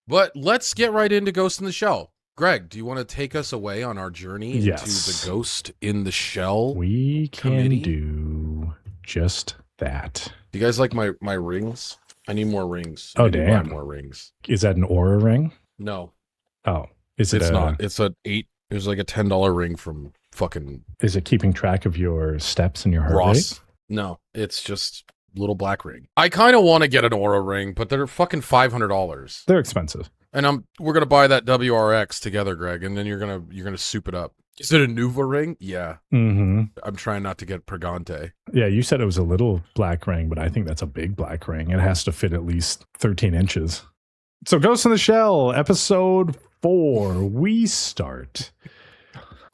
But let's get right into Ghost in the Shell. Greg, do you want to take us away on our journey into the Ghost in the Shell? We can do just that. Do you guys like my rings? I need more rings. Oh, I need damn. to buy more rings. Is that an aura ring? No. Oh, it's not. It's it was like a $10 ring from fucking. Is it keeping track of your steps and your heart Ross? rate? No, it's just little black ring. I kind of want to get an aura ring, but they're fucking $500. They're expensive. And we're gonna buy that WRX together, Greg, and then you're gonna soup it up. Is it a Nuva ring? Yeah. Mm-hmm. I'm trying not to get Pregante. Yeah, you said it was a little black ring, but I think that's a big black ring. It has to fit at least 13 inches. So Ghost in the Shell, episode 4. We start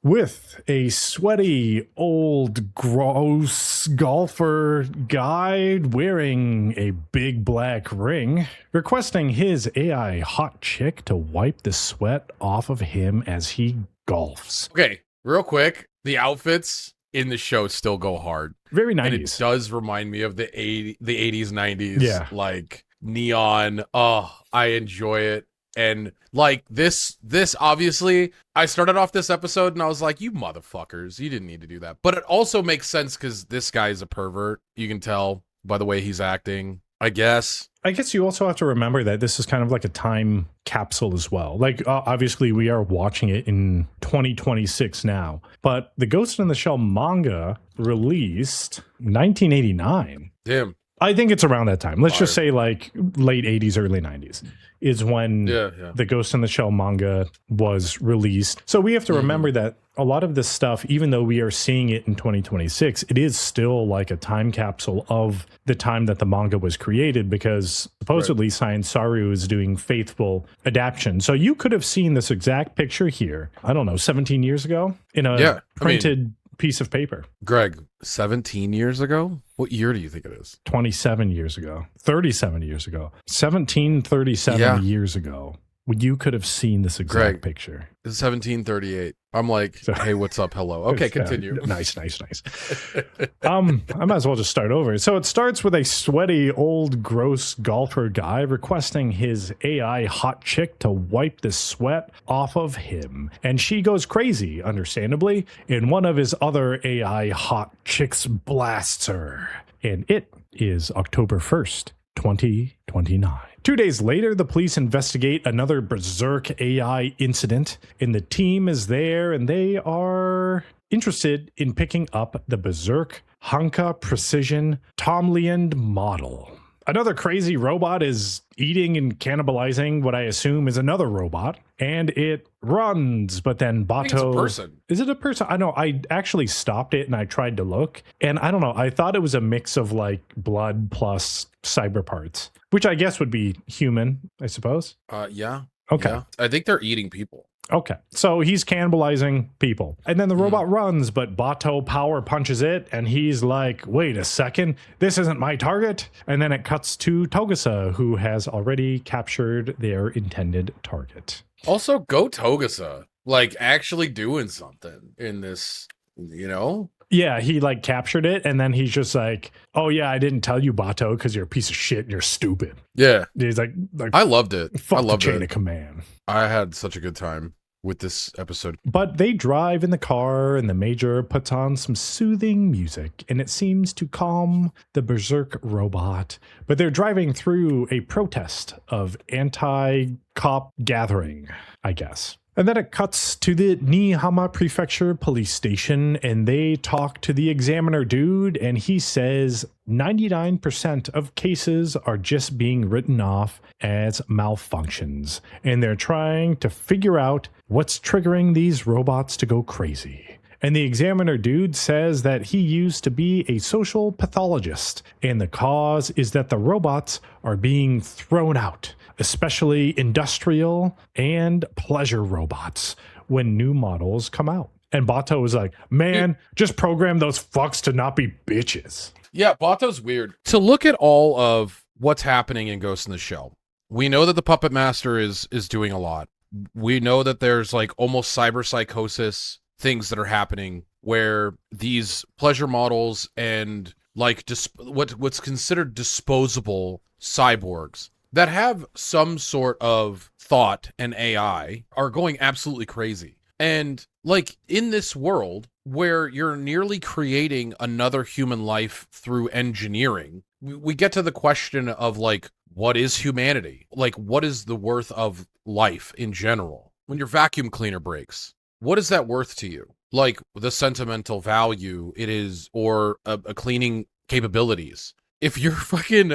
with a sweaty, old, gross golfer guy wearing a big black ring, requesting his AI hot chick to wipe the sweat off of him as he golfs. Okay, real quick, the outfits in the show still go hard. Very 90s. And it does remind me of the 80s, 90s. Yeah. Like neon. Oh, I enjoy it. And like this obviously, I started off this episode and I was like, you motherfuckers, you didn't need to do that. But it also makes sense because this guy is a pervert. You can tell by the way he's acting, I guess. I guess you also have to remember that this is kind of like a time capsule as well. Like, obviously, we are watching it in 2026 now, but the Ghost in the Shell manga released 1989. Damn. I think it's around that time. Let's just say like late 80s, early 90s is when the Ghost in the Shell manga was released. So we have to remember that a lot of this stuff, even though we are seeing it in 2026, it is still like a time capsule of the time that the manga was created, because supposedly Science Saru is doing faithful adaptation. So you could have seen this exact picture here, I don't know, 17 years ago in a printed piece of paper. Greg, 17 years ago? What year do you think it is? 27 years ago. 37 years ago. 1737 years ago. You could have seen this exact picture. It's 1738. I'm like, hey, what's up? Hello. Okay, continue. Nice. I might as well just start over. So it starts with a sweaty, old, gross golfer guy requesting his AI hot chick to wipe the sweat off of him. And she goes crazy, understandably, and one of his other AI hot chicks blasts her. And it is October 1st, 2029. 2 days later, the police investigate another Berserk AI incident, and the team is there, and they are interested in picking up the Berserk Hanka Precision Tomliand model. Another crazy robot is eating and cannibalizing what I assume is another robot, and it runs, but then Bato... I think it's a person. Is it a person? I know. I actually stopped it and I tried to look, and I don't know. I thought it was a mix of like blood plus cyber parts, which I guess would be human, I suppose. Yeah. Okay. Yeah. I think they're eating people. Okay, so he's cannibalizing people. And then the robot runs, but Bato power punches it, and he's like, wait a second, this isn't my target. And then it cuts to Togusa, who has already captured their intended target. Also, go Togusa. Like, actually doing something in this, you know? Yeah, he like captured it, and then he's just like, oh yeah, I didn't tell you, Bato, because you're a piece of shit and you're stupid. Yeah. He's like I loved it. Fuck I loved the chain of command. I had such a good time with this episode. But they drive in the car, and the Major puts on some soothing music, and it seems to calm the Berserk robot. But they're driving through a protest of anti-cop gathering, I guess. And then it cuts to the Nihama Prefecture police station, and they talk to the examiner dude, and he says 99% of cases are just being written off as malfunctions, and they're trying to figure out what's triggering these robots to go crazy. And the examiner dude says that he used to be a social pathologist, and the cause is that the robots are being thrown out, especially industrial and pleasure robots, when new models come out. And Bato was like, man, just program those fucks to not be bitches. Yeah, Bato's weird. To look at all of what's happening in Ghost in the Shell, we know that the Puppet Master is doing a lot. We know that there's like almost cyber psychosis things that are happening where these pleasure models and like what's considered disposable cyborgs, that have some sort of thought and AI are going absolutely crazy. And like in this world where you're nearly creating another human life through engineering, we get to the question of like, what is humanity? Like, what is the worth of life in general? When your vacuum cleaner breaks, what is that worth to you? Like the sentimental value it is, or a cleaning capabilities. If your fucking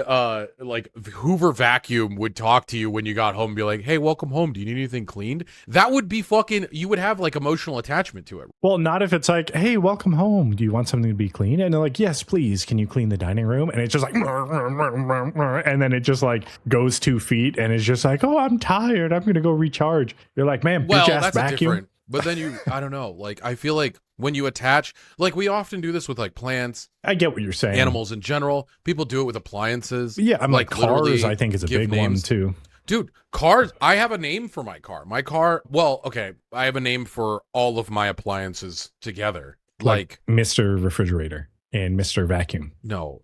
like Hoover vacuum would talk to you when you got home and be like, hey, welcome home, do you need anything cleaned? That would be fucking, you would have like emotional attachment to it. Well, not if it's like, hey, welcome home. Do you want something to be clean? And they're like, yes, please. Can you clean the dining room? And it's just like, and then it just like goes 2 feet and it's just like, oh, I'm tired. I'm going to go recharge. You're like, man, Well, bitch ass that's a vacuum. different, but then you, I don't know, like I feel like when you attach, like we often do this with like plants, I get what you're saying. animals in general. People do it with appliances. Yeah, I'm like literally cars, I think is a give big names. one too. Dude, cars, I have a name for my car. My car, well, okay, I have a name for all of my appliances together. Like Mr. Refrigerator and Mr. Vacuum. no.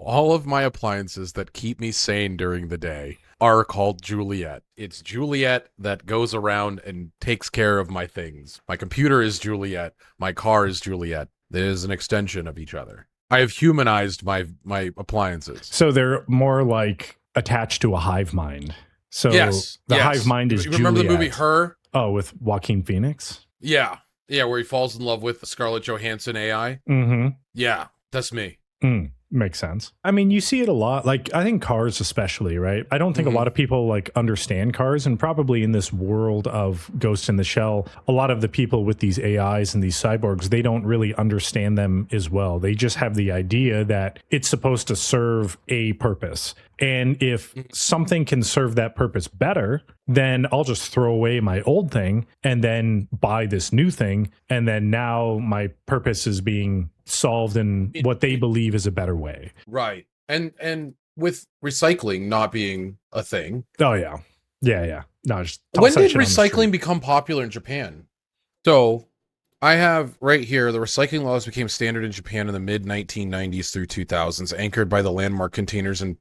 All of my appliances that keep me sane during the day are called Juliet. It's Juliet that goes around and takes care of my things. My computer is Juliet. My car is Juliet. It is an extension of each other. I have humanized my appliances. So they're more like attached to a hive mind. So Yes. the yes. hive mind is You remember Juliet. the movie Her? Oh, with Joaquin Phoenix? Yeah. Yeah, where he falls in love with Scarlett Johansson AI. Mm-hmm. Yeah, that's me. Makes sense. I mean, you see it a lot. Like, I think cars especially, right? I don't think Mhm. a lot of people like understand cars, and probably in this world of Ghost in the Shell, a lot of the people with these AIs and these cyborgs, they don't really understand them as well. They just have the idea that it's supposed to serve a purpose. And if something can serve that purpose better, then I'll just throw away my old thing and then buy this new thing. And then now my purpose is being solved in what they believe is a better way. Right. And with recycling not being a thing. Oh yeah. Yeah. No, just toss When that did shit on the recycling street. become popular in Japan? So I have right here the recycling laws became standard in Japan in the mid 1990s through 2000s, anchored by the Landmark Containers and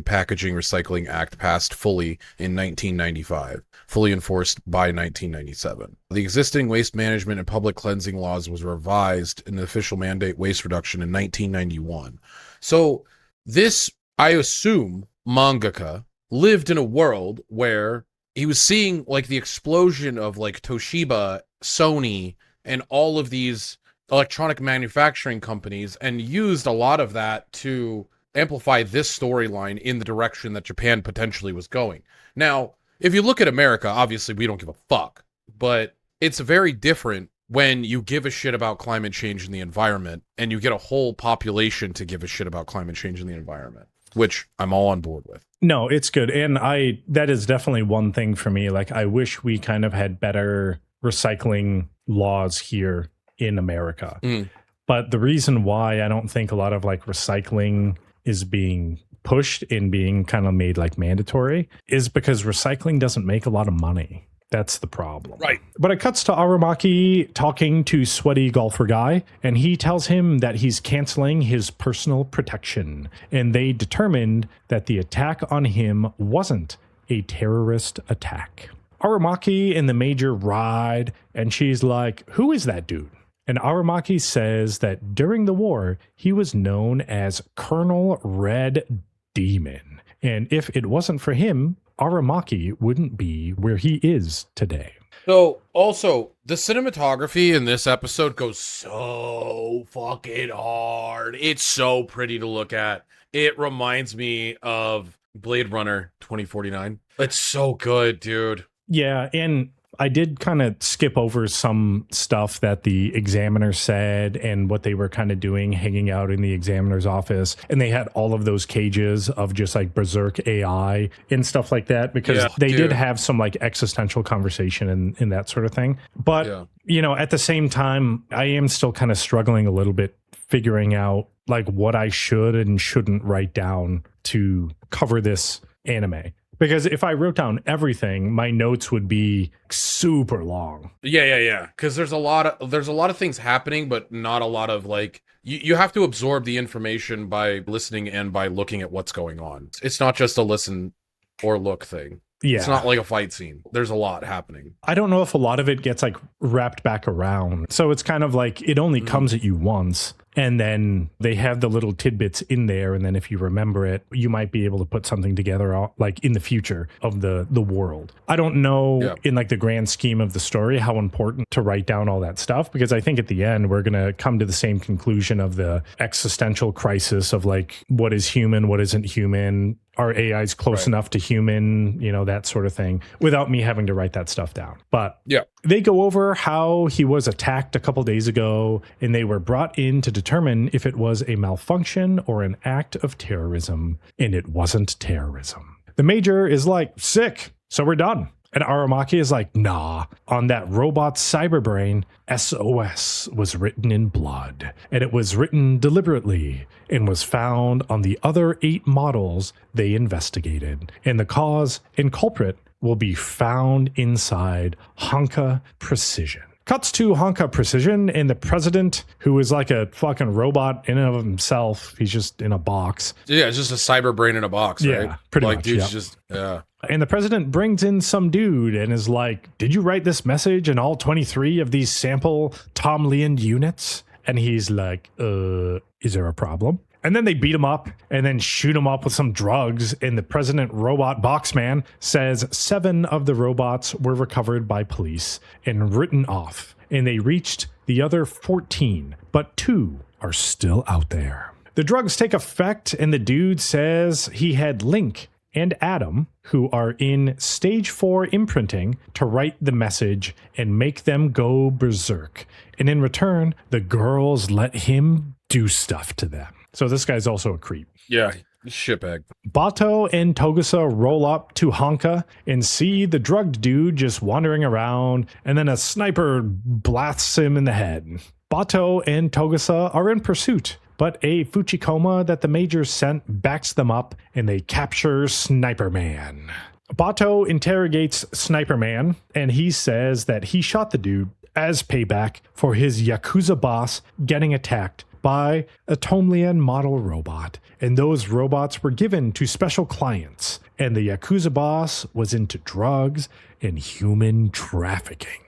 Packaging Recycling Act passed fully in 1995, fully enforced by 1997. The existing waste management and public cleansing laws was revised in the official mandate waste reduction in 1991. So this, I assume, mangaka lived in a world where he was seeing like the explosion of like Toshiba, Sony, and all of these electronic manufacturing companies, and used a lot of that to amplify this storyline in the direction that Japan potentially was going. Now, if you look at America, obviously we don't give a fuck, but it's very different when you give a shit about climate change and the environment, and you get a whole population to give a shit about climate change and the environment, which I'm all on board with. No, it's good. And that is definitely one thing for me. Like, I wish we kind of had better recycling laws here in America. But the reason why I don't think a lot of like recycling is being pushed and being kind of made like mandatory is because recycling doesn't make a lot of money. That's the problem. Right. But it cuts to Aramaki talking to Sweaty Golfer Guy, and he tells him that he's canceling his personal protection. And they determined that the attack on him wasn't a terrorist attack. Aramaki and the Major ride, and she's like, who is that dude? And Aramaki says that during the war, he was known as Colonel Red Demon. And if it wasn't for him, Aramaki wouldn't be where he is today. So, also, the cinematography in this episode goes so fucking hard. It's so pretty to look at. It reminds me of Blade Runner 2049. It's so good, dude. Yeah, and I did kind of skip over some stuff that the examiner said and what they were kind of doing, hanging out in the examiner's office. And they had all of those cages of just like Berserk AI and stuff like that, because Yeah, they did dude. have some like existential conversation and that sort of thing. But, Yeah. you know, at the same time, I am still kind of struggling a little bit figuring out like what I should and shouldn't write down to cover this anime. Because if I wrote down everything, my notes would be super long. Yeah. Because there's a lot of things happening, but not a lot of like you have to absorb the information by listening and by looking at what's going on. It's not just a listen or look thing. Yeah. It's not like a fight scene. There's a lot happening. I don't know if a lot of it gets like wrapped back around. So it's kind of like it only comes at you once. And then they have the little tidbits in there. And then if you remember it, you might be able to put something together like in the future of the world. I don't know in like the grand scheme of the story how important to write down all that stuff, because I think at the end we're going to come to the same conclusion of the existential crisis of like what is human, what isn't human. Are AIs close enough to human, you know, that sort of thing, without me having to write that stuff down. But they go over how he was attacked a couple days ago, and they were brought in to determine if it was a malfunction or an act of terrorism, and it wasn't terrorism. The major is like, sick, so we're done. And Aramaki is like, nah, on that robot's cyberbrain, SOS was written in blood. And it was written deliberately and was found on the other 8 models they investigated. And the cause and culprit will be found inside Honka Precision. Cuts to Honka Precision and the president, who is like a fucking robot in and of himself. He's just in a box. Yeah, it's just a cyber brain in a box, right? Yeah, pretty much. Dude's just, And the president brings in some dude and is like, did you write this message in all 23 of these sample Tom Leand units? And he's like, is there a problem? And then they beat him up and then shoot him up with some drugs. And the president robot boxman says 7 of the robots were recovered by police and written off. And they reached the other 14, but 2 are still out there. The drugs take effect, and the dude says he had Link and Adam, who are in stage 4 imprinting, to write the message and make them go berserk. And in return, the girls let him do stuff to them. So this guy's also a creep. Yeah, shitbag. Bato and Togusa roll up to Honka and see the drugged dude just wandering around, and then a sniper blasts him in the head. Bato and Togusa are in pursuit, but a Fuchikoma that the major sent backs them up, and they capture Sniper Man. Bato interrogates Sniper Man, and he says that he shot the dude as payback for his Yakuza boss getting attacked by a Tomlian model robot, and those robots were given to special clients, and the Yakuza boss was into drugs and human trafficking.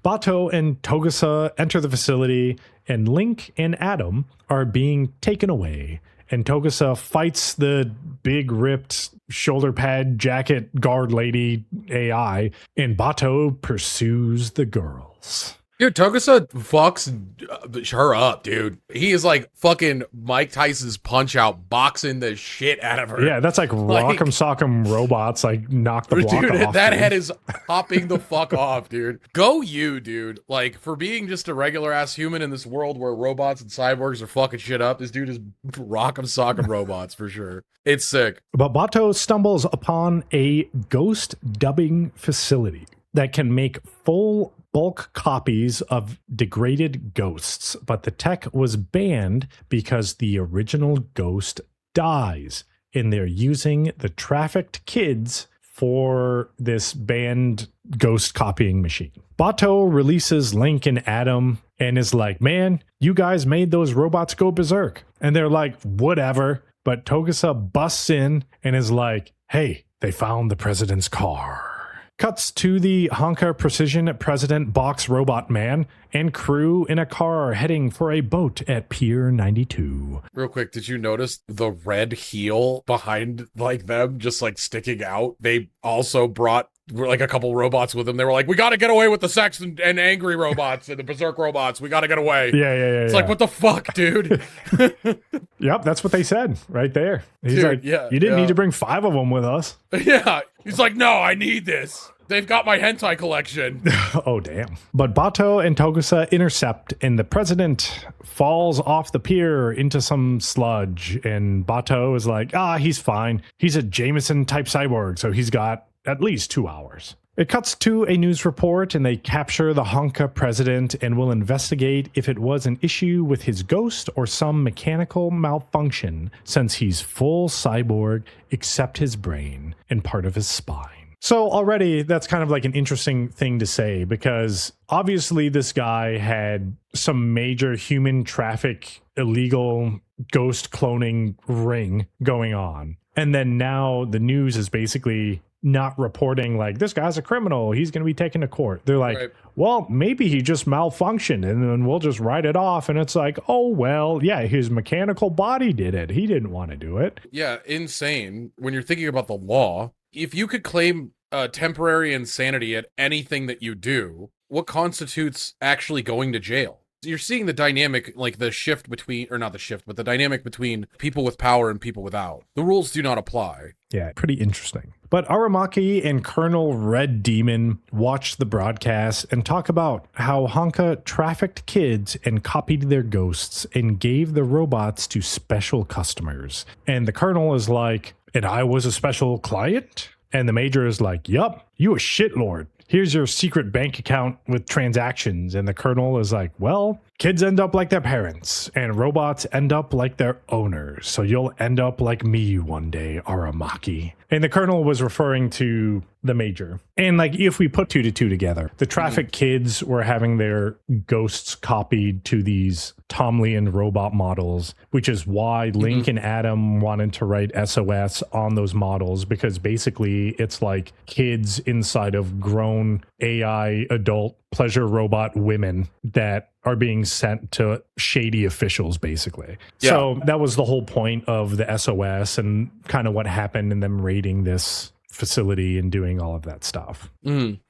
Bato and Togusa enter the facility, and Link and Adam are being taken away, and Togusa fights the big ripped shoulder pad jacket guard lady AI, and Bato pursues the girls. Dude, Togusa fucks her up, dude. He is like fucking Mike Tyson's Punch Out, boxing the shit out of her. Yeah, that's like rock'em sock'em robots, like knock the block dude, off. That dude. head is popping the fuck off, dude. Go you, dude. Like, for being just a regular ass human in this world where robots and cyborgs are fucking shit up, this dude is rock'em sock'em robots for sure. It's sick. But Bato stumbles upon a ghost dubbing facility that can make full bulk copies of degraded ghosts, but the tech was banned because the original ghost dies, and they're using the trafficked kids for this banned ghost copying machine. Bato releases Link and Adam and is like, man, you guys made those robots go berserk. And they're like, whatever. But Togusa busts in and is like, hey, they found the president's car. Cuts to the Honka Precision President Box Robot Man and crew in a car heading for a boat at Pier 92. Real quick, did you notice the red heel behind like them just like sticking out? They also brought like a couple robots with them. They were like, we got to get away with the sex and angry robots and the berserk robots. We got to get away. Yeah. It's like, what the fuck, dude? Yep, that's what they said right there. He's Dude, like, you didn't need to bring 5 of them with us. Yeah. He's like, no, I need this. They've got my hentai collection. Oh, damn. But Bato and Togusa intercept, and the president falls off the pier into some sludge. And Bato is like, he's fine. He's a Jameson type cyborg, so he's got at least 2 hours. It cuts to a news report, and they capture the Honka president and will investigate if it was an issue with his ghost or some mechanical malfunction, since he's full cyborg except his brain and part of his spine. So already that's kind of like an interesting thing to say, because obviously this guy had some major human traffic, illegal ghost cloning ring going on. And then now the news is basically not reporting like this guy's a criminal, he's going to be taken to court. They're like, Right. well, maybe he just malfunctioned and then we'll just write it off. And it's like, oh, well, yeah, his mechanical body did it. He didn't want to do it. Yeah, insane. When you're thinking about the law, if you could claim temporary insanity at anything that you do, what constitutes actually going to jail? You're seeing the dynamic, like the shift between, or not the shift, but the dynamic between people with power and people without. The rules do not apply. Yeah, pretty interesting. But Aramaki and Colonel Red Demon watch the broadcast and talk about how Honka trafficked kids and copied their ghosts and gave the robots to special customers. And the Colonel is like, and I was a special client? And the Major is like, yup, you a shitlord. Here's your secret bank account with transactions. And the Colonel is like, well, kids end up like their parents and robots end up like their owners. So you'll end up like me one day, Aramaki. And the Colonel was referring to the Major. And like, if we put 2 to 2 together, the traffic kids were having their ghosts copied to these Tomlian robot models, which is why Link and Adam wanted to write SOS on those models, because basically it's like kids inside of grown AI adult pleasure robot women that are being sent to shady officials, basically. Yeah. So that was the whole point of the SOS and kind of what happened in them raiding this facility and doing all of that stuff.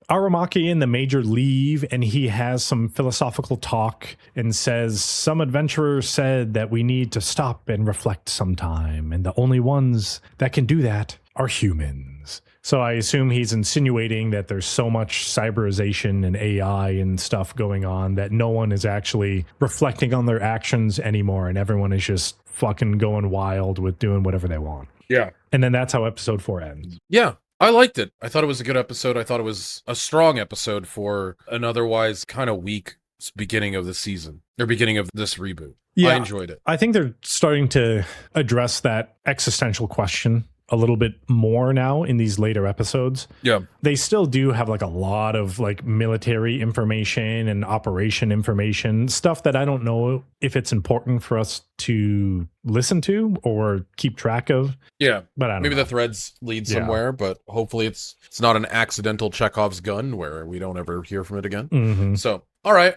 Aramaki and the Major leave, and he has some philosophical talk and says, some adventurers said that we need to stop and reflect sometime, and the only ones that can do that are humans. So I assume he's insinuating that there's so much cyberization and AI and stuff going on that no one is actually reflecting on their actions anymore, and everyone is just fucking going wild with doing whatever they want. Yeah. And then that's how episode 4 ends. Yeah. I liked it. I thought it was a good episode. I thought it was a strong episode for an otherwise kind of weak beginning of the season, or beginning of this reboot. Yeah. I enjoyed it. I think they're starting to address that existential question a little bit more now in these later episodes. Yeah. They still do have like a lot of like military information and operation information, stuff that I don't know if it's important for us to listen to or keep track of. Yeah. But I don't Maybe know. the threads lead Yeah. somewhere, but hopefully it's not an accidental Chekhov's gun where we don't ever hear from it again. Mhm. So, all right.